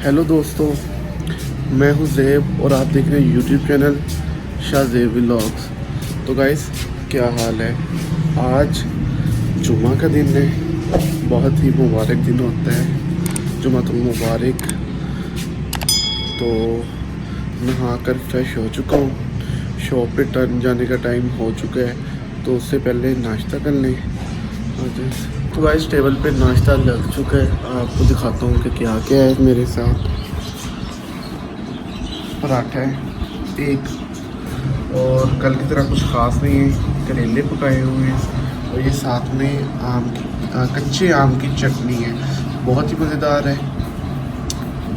Hello दोस्तों, मैं हूं ज़ेब और आप देख रहे हैं यूट्यूब चैनल शाह ज़ेब व्लॉग्स। तो गाइस, क्या हाल है? आज जुमा का दिन है, बहुत ही मुबारक दिन होता है, जुमातुल मुबारक। तो नहा कर फ्रेश हो चुका हूँ, शॉप पे टर्न जाने का टाइम हो चुका है, तो उससे पहले नाश्ता कर लें। तो गाइस, टेबल पे नाश्ता लग चुका है, आपको दिखाता हूँ कि क्या क्या है मेरे साथ। पराठा है एक, और कल की तरह कुछ ख़ास नहीं है, करेले पकाए हुए हैं, और ये साथ में कच्चे आम की चटनी है। बहुत ही मज़ेदार है,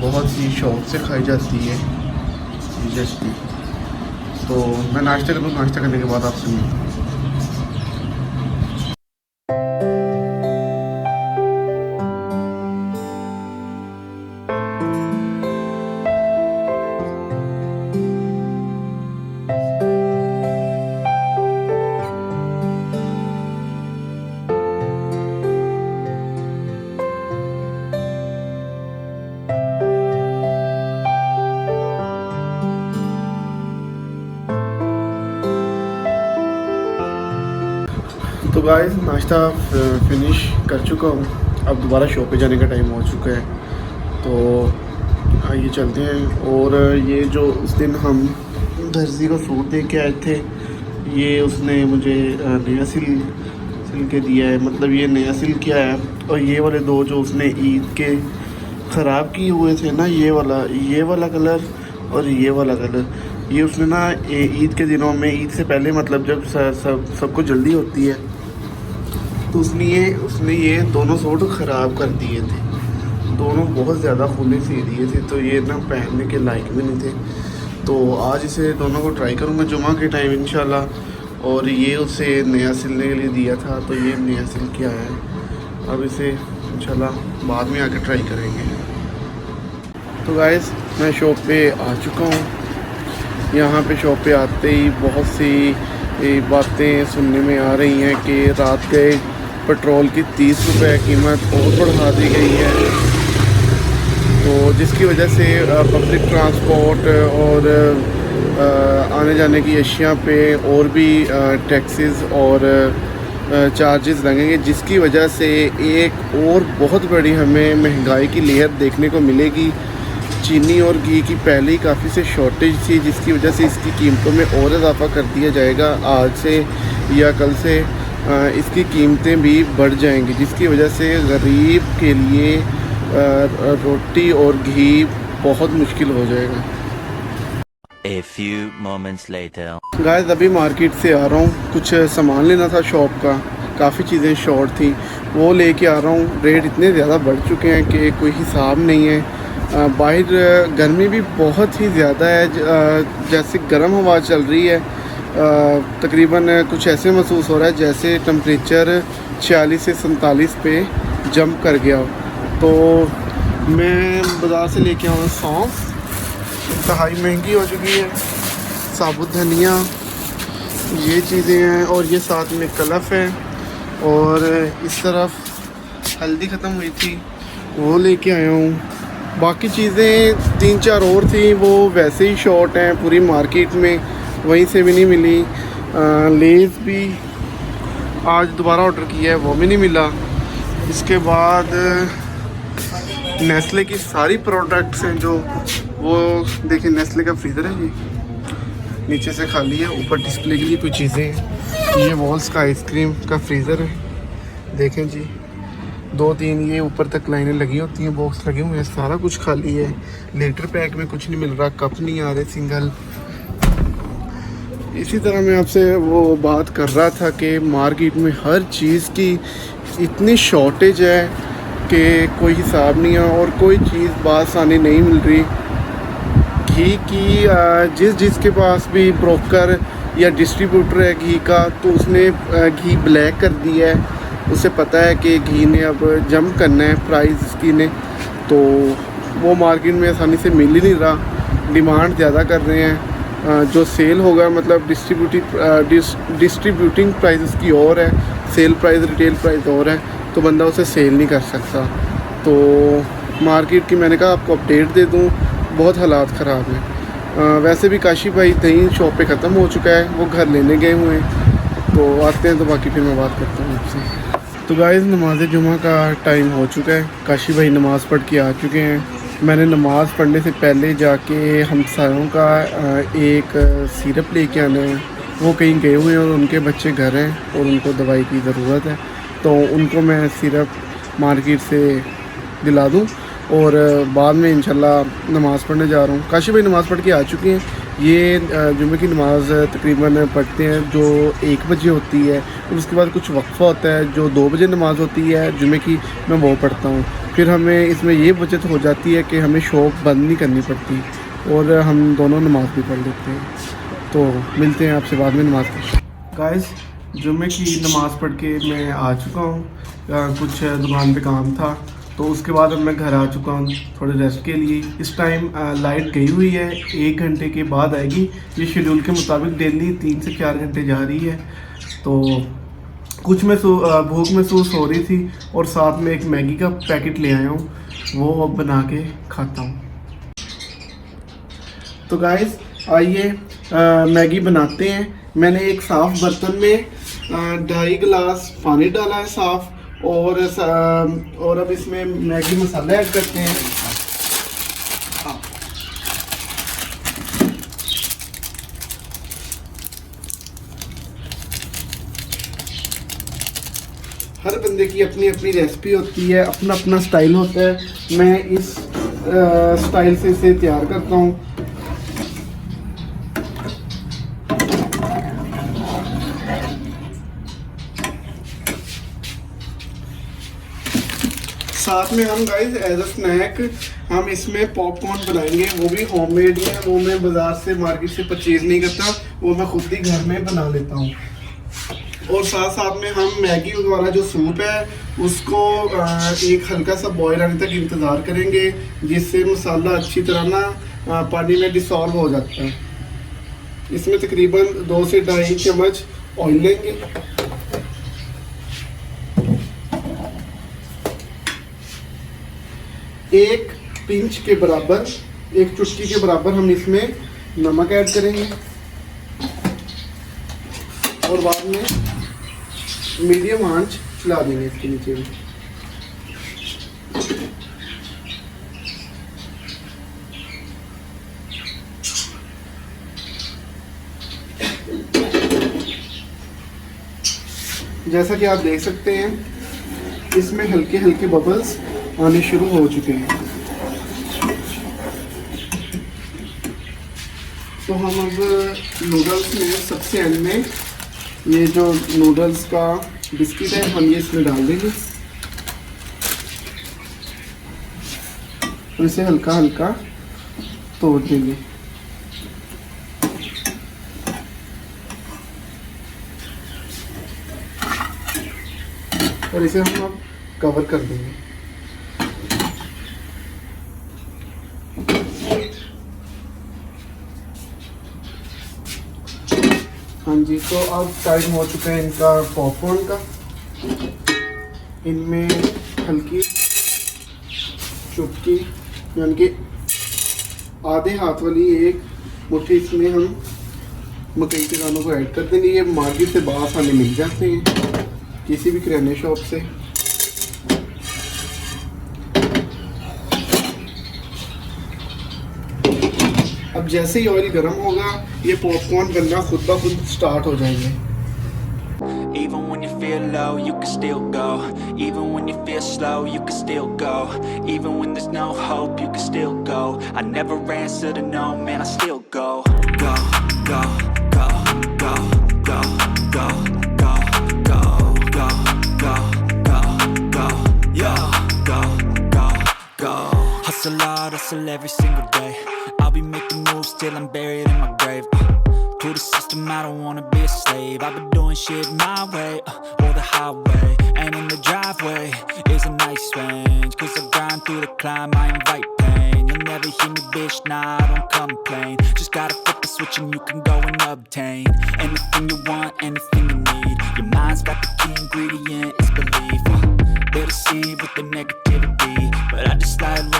बहुत ही शौक़ से खाई जाती है ये चटनी। तो मैं नाश्ता करूँ, नाश्ता करने के बाद आपसे मिलूँ। तो गाइस, नाश्ता फिनिश कर चुका हूँ, अब दोबारा शॉप पे जाने का टाइम हो चुका है। तो आइए चलते हैं। और ये जो उस दिन हम दर्जी को सूट दे के आए थे, ये उसने मुझे नया सिल के दिया है, मतलब ये नया सिल किया है। और ये वाले दो जो उसने ईद के ख़राब किए हुए थे ना, ये वाला कलर और ये वाला कलर, ये उसने ना ईद के दिनों में, ईद से पहले मतलब जब सबको जल्दी होती है, तो उसने ये दोनों सूट ख़राब कर दिए थे। दोनों बहुत ज़्यादा खुले सी दिए थे, तो ये ना पहनने के लायक भी नहीं थे। तो आज इसे दोनों को ट्राई करूँगा जुमा के टाइम इंशाल्लाह। और ये उसे नया सिलने के लिए दिया था, तो ये नया सिल के आया है। अब इसे इंशाल्लाह बाद में आकर ट्राई करेंगे। तो गाइस, मैं शॉप पे आ चुका हूँ। यहाँ पे शॉप पे आते ही बहुत सी बातें सुनने में आ रही हैं कि रात के पेट्रोल की 30 रुपये कीमत और बढ़ा दी गई है, तो जिसकी वजह से पब्लिक ट्रांसपोर्ट और आने जाने की अशिया पे और भी टैक्सेस और चार्जेस लगेंगे, जिसकी वजह से एक और बहुत बड़ी हमें महंगाई की लेयर देखने को मिलेगी। चीनी और घी की पहले ही काफ़ी से शॉर्टेज थी, जिसकी वजह से इसकी कीमतों में और इजाफा कर दिया जाएगा। आज से या कल से इसकी कीमतें भी बढ़ जाएंगी, जिसकी वजह से गरीब के लिए रोटी और घी बहुत मुश्किल हो जाएगा। A few moments later. Guys, अभी मार्केट से आ रहा हूँ, कुछ सामान लेना था शॉप का, काफ़ी चीज़ें शॉर्ट थी, वो लेके आ रहा हूँ। रेट इतने ज़्यादा बढ़ चुके हैं कि कोई हिसाब नहीं है। बाहर गर्मी भी बहुत ही ज़्यादा है, जैसे गर्म हवा चल रही है। तकरीबन कुछ ऐसे महसूस हो रहा है जैसे टेम्परेचर 46 से 47 पे जंप कर गया हो। तो मैं बाज़ार से लेके आऊँ सौंफ, इंतहाई महंगी हो चुकी है, साबुत धनिया, ये चीज़ें हैं, और ये साथ में कलफ है, और इस तरफ हल्दी ख़त्म हुई थी, वो लेके आया हूँ। बाकी चीज़ें 3-4 और थी, वो वैसे ही शॉर्ट हैं पूरी मार्केट में, वहीं से भी नहीं मिली। लेज़ भी आज दोबारा ऑर्डर किया है, वो भी नहीं मिला। इसके बाद नेस्ले की सारी प्रोडक्ट्स हैं जो, वो देखिए नेस्ले का फ्रीज़र है, ये नीचे से खाली है, ऊपर डिस्प्ले के लिए कुछ चीज़ें हैं। ये वॉल्स का आइसक्रीम का फ्रीज़र है, देखें जी, 2-3 ये ऊपर तक लाइनें लगी होती हैं, बॉक्स लगे हुए हैं, सारा कुछ खाली है। लीटर पैक में कुछ नहीं मिल रहा, कप नहीं आ रहे सिंगल। इसी तरह मैं आपसे वो बात कर रहा था कि मार्केट में हर चीज़ की इतनी शॉर्टेज है कि कोई हिसाब नहीं है, और कोई चीज़ बासानी नहीं मिल रही। घी की जिसके पास भी ब्रोकर या डिस्ट्रीब्यूटर है घी का, तो उसने घी ब्लैक कर दिया है। उसे पता है कि घी ने अब जंप करना है प्राइस इसकी ने, तो वो मार्केट में आसानी से मिल ही नहीं रहा। डिमांड ज़्यादा कर रहे हैं, जो सेल होगा मतलब डिस्ट्रीब्यूटिंग प्राइस उसकी और है, सेल प्राइस रिटेल प्राइस और है, तो बंदा उसे सेल नहीं कर सकता। तो मार्केट की मैंने कहा आपको अपडेट दे दूँ, बहुत हालात ख़राब हैं। वैसे भी काशी भाई दही शॉप पे ख़त्म हो चुका है, वो घर लेने गए हुए हैं, तो आते हैं तो बाकी फिर मैं बात करता हूँ आपसे। तो गाइस नमाज जुमा का टाइम हो चुका है, काशी भाई नमाज़ पढ़ के आ चुके हैं। मैंने नमाज़ पढ़ने से पहले जाके हमसायों का एक सिरप लेके आना है, वो कहीं गए हुए हैं और उनके बच्चे घर हैं और उनको दवाई की ज़रूरत है, तो उनको मैं सिरप मार्केट से दिला दूं और बाद में इंशाल्लाह नमाज़ पढ़ने जा रहा हूँ। काशी भाई नमाज़ पढ़ के आ चुके हैं। ये जुमे की नमाज़ तकरीबन पढ़ते हैं जो 1 बजे होती है, और उसके बाद कुछ वक्फ़ा होता है जो 2 बजे नमाज़ होती है जुमे की, मैं वो पढ़ता हूँ। फिर हमें इसमें ये बचत हो जाती है कि हमें शॉप बंद नहीं करनी पड़ती और हम दोनों नमाज़ भी पढ़ लेते हैं। तो मिलते हैं आपसे बाद में नमाज़ पढ़। गाइस जुमे की नमाज़ पढ़ के मैं आ चुका हूँ, कुछ दुकान पे काम था, तो उसके बाद अब मैं घर आ चुका हूँ थोड़े रेस्ट के लिए। इस टाइम लाइट गई हुई है, 1 घंटे के बाद आएगी। ये शेड्यूल के मुताबिक डेली 3 से 4 घंटे जा रही है। तो कुछ में भूख महसूस हो रही थी और साथ में एक मैगी का पैकेट ले आया हूँ, वो अब बना के खाता हूँ। तो गाइस आइए मैगी बनाते हैं। मैंने एक साफ़ बर्तन में 2.5 गिलास पानी डाला है साफ़, और अब इसमें मैगी मसाला ऐड करते हैं। हर बंदे की अपनी अपनी रेसिपी होती है, अपना अपना स्टाइल होता है। मैं इस स्टाइल से इसे तैयार करता हूँ। साथ में हम गाइस एज अ स्नैक हम इसमें पॉपकॉर्न बनाएंगे, वो भी होममेड ही है, वो मैं बाज़ार से मार्केट से परचेज़ नहीं करता, वो मैं खुद ही घर में बना लेता हूँ। और साथ साथ में हम मैगी वाला जो सूप है उसको एक हल्का सा बॉयल आने तक इंतज़ार करेंगे, जिससे मसाला अच्छी तरह ना पानी में डिसॉल्व हो जाता है। इसमें तकरीबन 2 से 2.5 चम्मच ऑयल लेंगे। एक पिंच के बराबर, एक चुटकी के बराबर हम इसमें नमक ऐड करेंगे और बाद में मीडियम आंच चला देंगे इसके नीचे में। जैसा कि आप देख सकते हैं इसमें हल्के हल्के बबल्स आने शुरू हो चुके हैं। तो हम अब नूडल्स में सबसे एंड में ये जो नूडल्स का बिस्किट है हम ये इसमें डाल देंगे और इसे हल्का हल्का तोड़ देंगे। और इसे हम अब कवर कर देंगे। हाँ जी, तो अब टाइम हो चुका है इनका पॉपकॉर्न का। इनमें हल्की चुटकी यानी कि आधे हाथ वाली एक मुट्ठी इसमें हम मकई के दानों को ऐड कर देंगे। ये मार्केट से आसानी मिल जाते हैं किसी भी किराने शॉप से। अब जैसे ही ऑयल गर्म होगा ये पॉपकॉर्न बनना खुद ब खुद स्टार्ट हो जाएंगे। Even when you feel low, you can still go. Even when you feel slow, you can still go. Even when there's no hope, you can still go. I never answer to no, man, I still go. Go, go, go, go, go, go, go, go, go, go, go, go, yo, go, go, go. Hustle hard, hustle every single day. I'll be making moves till I'm buried in my grave. To the system, I don't wanna be a slave. I've been doing shit my way, or the highway. And in the driveway is a nice range. Cause I grind through the climb, I invite pain. You'll never hear me, bitch, nah, I don't complain. Just gotta flip the switch and you can go and obtain anything you want, anything you need. Your mind's got the key ingredient, it's belief. They deceive with the negativity, but I just slide right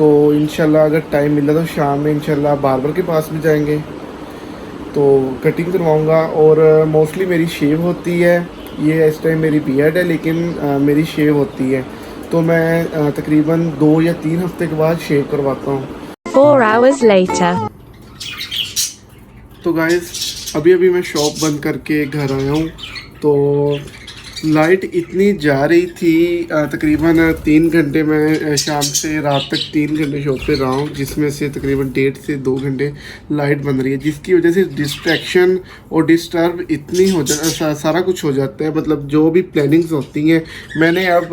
तो इंशाल्लाह अगर time मिला तो शाम में इंशाल्लाह barber के पास भी जाएंगे, तो कटिंग करवाऊंगा। और मोस्टली मेरी शेव होती है, ये इस टाइम मेरी बियर्ड है लेकिन मेरी शेव होती है, तो मैं तकरीबन 2 या 3 हफ्ते के बाद शेव करवाता हूँ। 4 hours later. तो गाइस अभी मैं शॉप बंद करके घर आया हूँ, तो लाइट इतनी जा रही थी, तकरीबन 3 घंटे मैं शाम से रात तक 3 घंटे शॉप पे रहा हूँ, जिसमें से तकरीबन 1.5 से 2 घंटे लाइट बंद रही है, जिसकी वजह से डिस्ट्रैक्शन और डिस्टर्ब इतनी हो सारा कुछ हो जाता है। मतलब जो भी प्लानिंग्स होती हैं, मैंने अब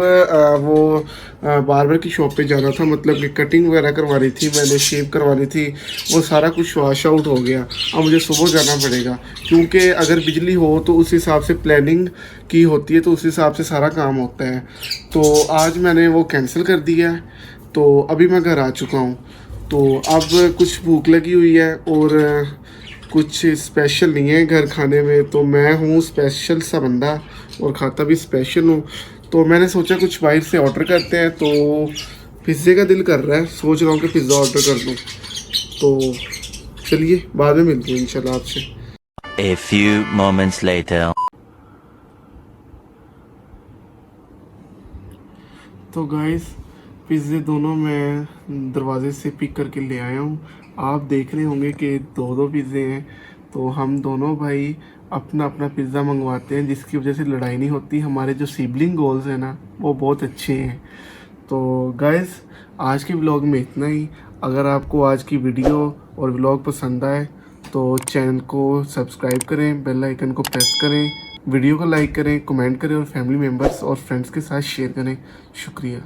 वो बार्बर की शॉप पे जाना था, मतलब कि कटिंग वगैरह करवा रही थी, मैंने शेव करवा रही थी, वो सारा कुछ वॉश आउट हो गया। अब मुझे सुबह जाना पड़ेगा, क्योंकि अगर बिजली हो तो उस हिसाब से प्लानिंग की होती है, तो उस हिसाब से सारा काम होता है। तो आज मैंने वो कैंसिल कर दिया है, तो अभी मैं घर आ चुका हूँ। तो अब कुछ भूख लगी हुई है और कुछ स्पेशल नहीं है घर खाने में, तो मैं हूँ स्पेशल सा बंदा और खाता भी स्पेशल हूँ। तो मैंने सोचा कुछ बाहर से ऑर्डर करते हैं, तो पिज़्ज़े का दिल कर रहा है, सोच रहा हूँ कि पिज़्ज़ा ऑर्डर कर दूँ। तो चलिए बाद में मिलते हैं इंशाल्लाह आपसे। A few moments later. तो गाइस पिज़्ज़े दोनों मैं दरवाजे से पिक करके ले आया हूँ। आप देख रहे होंगे कि 2 पिज़्ज़े हैं, तो हम दोनों भाई अपना अपना पिज़्ज़ा मंगवाते हैं, जिसकी वजह से लड़ाई नहीं होती। हमारे जो सिबलिंग गोल्स हैं ना, वो बहुत अच्छे हैं। तो गाइस आज के व्लॉग में इतना ही। अगर आपको आज की वीडियो और व्लॉग पसंद आए तो चैनल को सब्सक्राइब करें, बेल आइकन को प्रेस करें, वीडियो को लाइक करें, कमेंट करें और फैमिली मेम्बर्स और फ्रेंड्स के साथ शेयर करें। शुक्रिया।